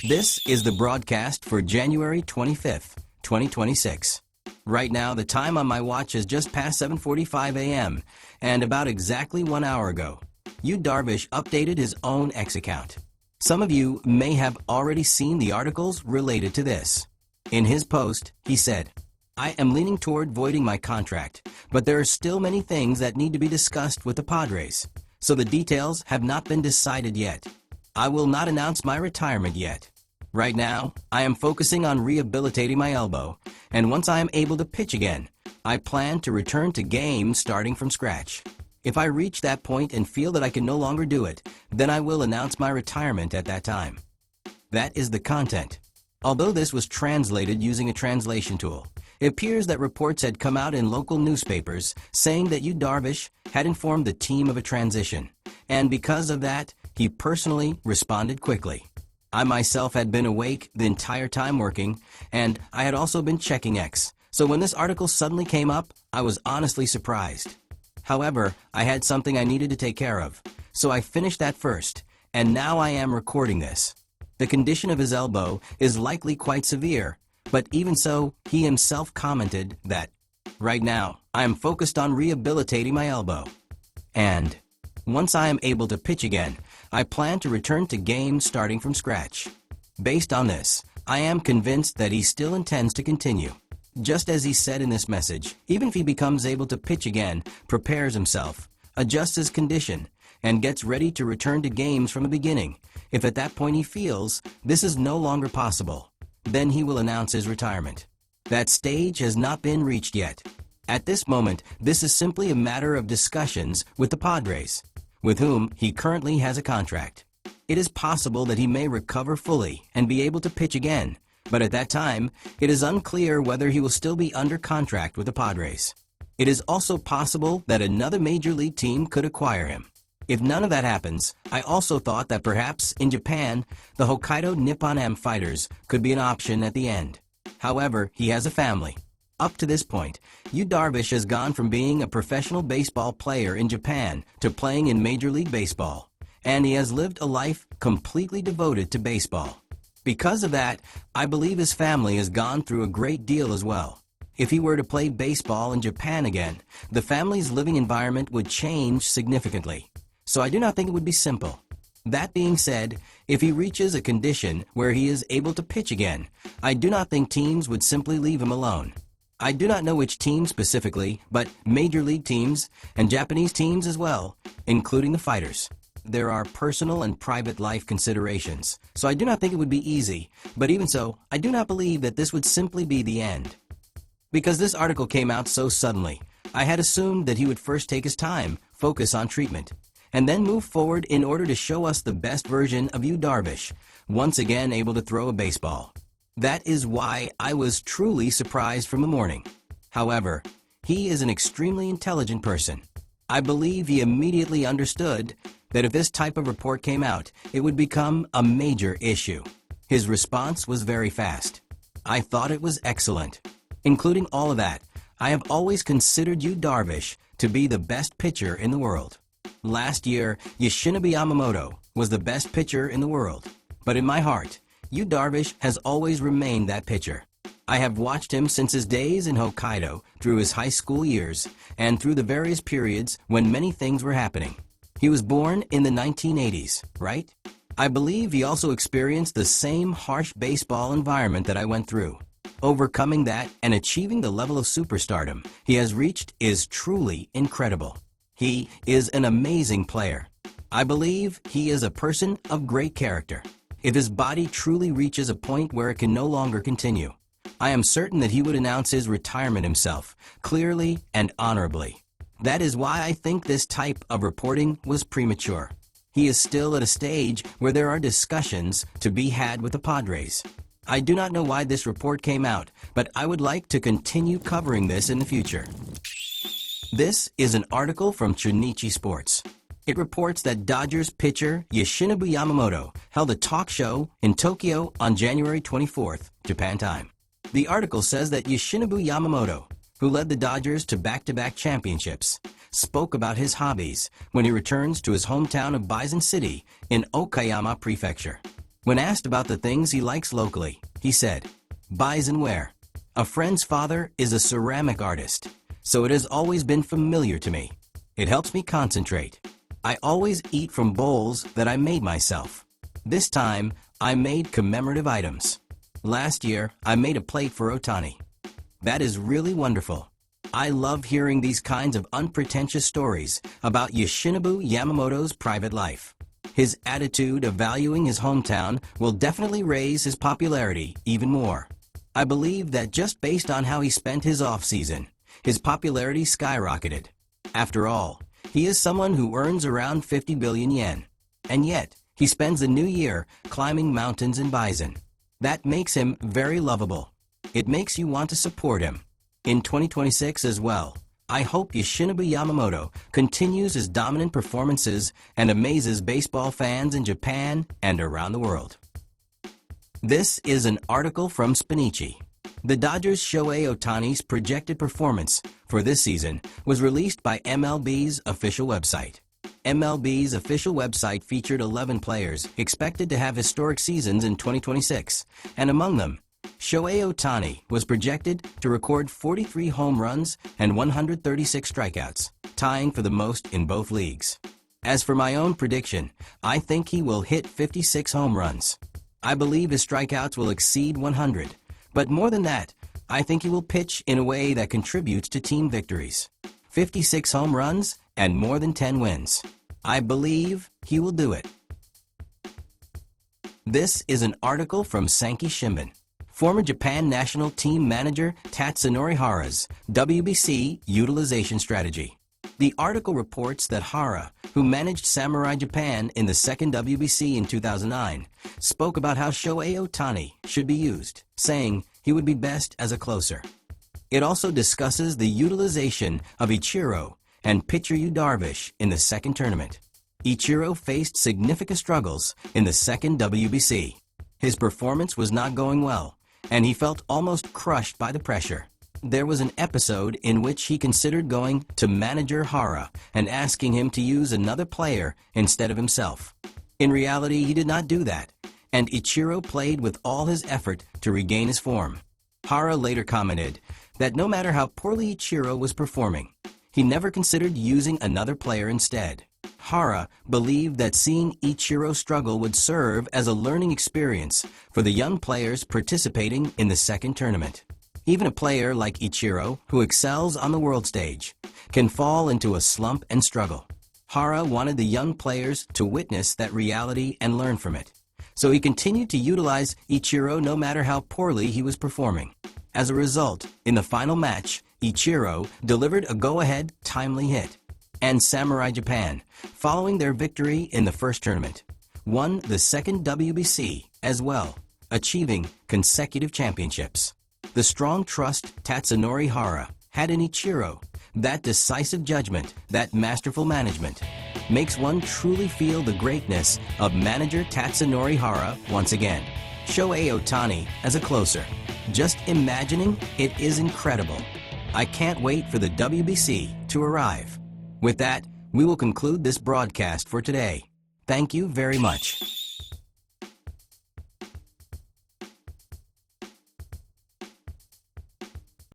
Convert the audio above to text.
This is the broadcast for January 25th, 2026. Right now, the time on my watch is just past 7:45 a.m., and about exactly 1 hour ago, Darvish updated his own X account. Some of you may have already seen the articles related to this. In his post, he said, "I am leaning toward voiding my contract, but there are still many things that need to be discussed with the Padres, so the details have not been decided yet. I will not announce my retirement yet. Right now, I am focusing on rehabilitating my elbow, and once I am able to pitch again, I plan to return to games starting from scratch. If I reach that point and feel that I can no longer do it, then I will announce my retirement at that time." That is the content. Although this was translated using a translation tool, it appears that reports had come out in local newspapers saying that Darvish had informed the team of a transition, and because of that, he personally responded quickly. I myself had been awake the entire time working, and I had also been checking X, so when this article suddenly came up, I was honestly surprised. However, I had something I needed to take care of, so I finished that first, and now I am recording this. The condition of his elbow is likely quite severe, but even so, he himself commented that, "Right now, I am focused on rehabilitating my elbow. And once I am able to pitch again, I plan to return to games starting from scratch." Based on this, I am convinced that he still intends to continue. Just as he said in this message, even if he becomes able to pitch again, prepares himself, adjusts his condition, and gets ready to return to games from the beginning, if at that point he feels this is no longer possible, then he will announce his retirement. That stage has not been reached yet. At this moment, this is simply a matter of discussions with the Padres, with whom he currently has a contract. It is possible that he may recover fully and be able to pitch again, but at that time, it is unclear whether he will still be under contract with the Padres. It is also possible that another major league team could acquire him. If none of that happens, I also thought that perhaps in Japan, the Hokkaido Nippon Am Fighters could be an option at the end. However, he has a family. Up to this point, Darvish has gone from being a professional baseball player in Japan to playing in Major League Baseball, and he has lived a life completely devoted to baseball. Because of that, I believe his family has gone through a great deal as well. If he were to play baseball in Japan again, the family's living environment would change significantly. So I do not think it would be simple. That being said, if he reaches a condition where he is able to pitch again, I do not think teams would simply leave him alone. I do not know which team specifically, but major league teams and Japanese teams as well, including the fighters. There are personal and private life considerations, so I do not think it would be easy, but even so, I do not believe that this would simply be the end. Because this article came out so suddenly, I had assumed that he would first take his time, focus on treatment, and then move forward in order to show us the best version of Darvish, once again able to throw a baseball. That is why I was truly surprised from the morning. However, he is an extremely intelligent person. I believe he immediately understood that if this type of report came out, it would become a major issue. His response was very fast. I thought it was excellent. Including all of that, I have always considered Darvish to be the best pitcher in the world. Last year, Yoshinobu Yamamoto was the best pitcher in the world. But in my heart, Darvish has always remained that pitcher. I have watched him since his days in Hokkaido, through his high school years, and through the various periods when many things were happening. He was born in the 1980s, right? I believe he also experienced the same harsh baseball environment that I went through. Overcoming that and achieving the level of superstardom he has reached is truly incredible. He is an amazing player. I believe he is a person of great character. If his body truly reaches a point where it can no longer continue, I am certain that he would announce his retirement himself, clearly and honorably. That is why I think this type of reporting was premature. He is still at a stage where there are discussions to be had with the Padres. I do not know why this report came out, but I would like to continue covering this in the future. This is an article from Chunichi Sports. It reports that Dodgers pitcher Yoshinobu Yamamoto held a talk show in Tokyo on January 24th, Japan time. The article says that Yoshinobu Yamamoto, who led the Dodgers to back-to-back championships, spoke about his hobbies when he returns to his hometown of Bizen City in Okayama Prefecture. When asked about the things he likes locally, he said, "Bizen ware. A friend's father is a ceramic artist, so it has always been familiar to me. It helps me concentrate. I always eat from bowls that I made myself. This time, I made commemorative items. Last year, I made a plate for Ohtani. That is really wonderful. I love hearing these kinds of unpretentious stories about Yoshinobu Yamamoto's private life. His attitude of valuing his hometown will definitely raise his popularity even more. I believe that just based on how he spent his off-season, his popularity skyrocketed. After all, he is someone who earns around 50 billion yen. And yet, he spends the new year climbing mountains in Bizen. That makes him very lovable. It makes you want to support him. In 2026 as well, I hope Yoshinobu Yamamoto continues his dominant performances and amazes baseball fans in Japan and around the world." This is an article from Spinichi. The Dodgers' Shohei Ohtani's projected performance for this season was released by MLB's official website. MLB's official website featured 11 players expected to have historic seasons in 2026, and among them, Shohei Ohtani was projected to record 43 home runs and 136 strikeouts, tying for the most in both leagues. As for my own prediction, I think he will hit 56 home runs. I believe his strikeouts will exceed 100, but more than that, I think he will pitch in a way that contributes to team victories. 56 home runs and more than 10 wins. I believe he will do it. This is an article from Sankei Shimbun. Former Japan national team manager Tatsunori Hara's WBC utilization strategy. The article reports that Hara, who managed Samurai Japan in the second WBC in 2009, spoke about how Shohei Ohtani should be used, saying he would be best as a closer. It also discusses the utilization of Ichiro and pitcher Darvish in the second tournament. Ichiro faced significant struggles in the second WBC. His performance was not going well, and he felt almost crushed by the pressure. There was an episode in which he considered going to manager Hara and asking him to use another player instead of himself. In reality, he did not do that, and Ichiro played with all his effort to regain his form. Hara later commented that no matter how poorly Ichiro was performing, he never considered using another player instead. Hara believed that seeing Ichiro struggle would serve as a learning experience for the young players participating in the second tournament. Even a player like Ichiro, who excels on the world stage, can fall into a slump and struggle. Hara wanted the young players to witness that reality and learn from it. So he continued to utilize Ichiro no matter how poorly he was performing. As a result, in the final match, Ichiro delivered a go-ahead timely hit. And Samurai Japan, following their victory in the first tournament, won the second WBC as well, achieving consecutive championships. The strong trust Tatsunori Hara had in Ichiro, that decisive judgment, that masterful management, makes one truly feel the greatness of manager Tatsunori Hara once again. Shohei Ohtani as a closer. Just imagining it is incredible. I can't wait for the WBC to arrive. With that, we will conclude this broadcast for today. Thank you very much.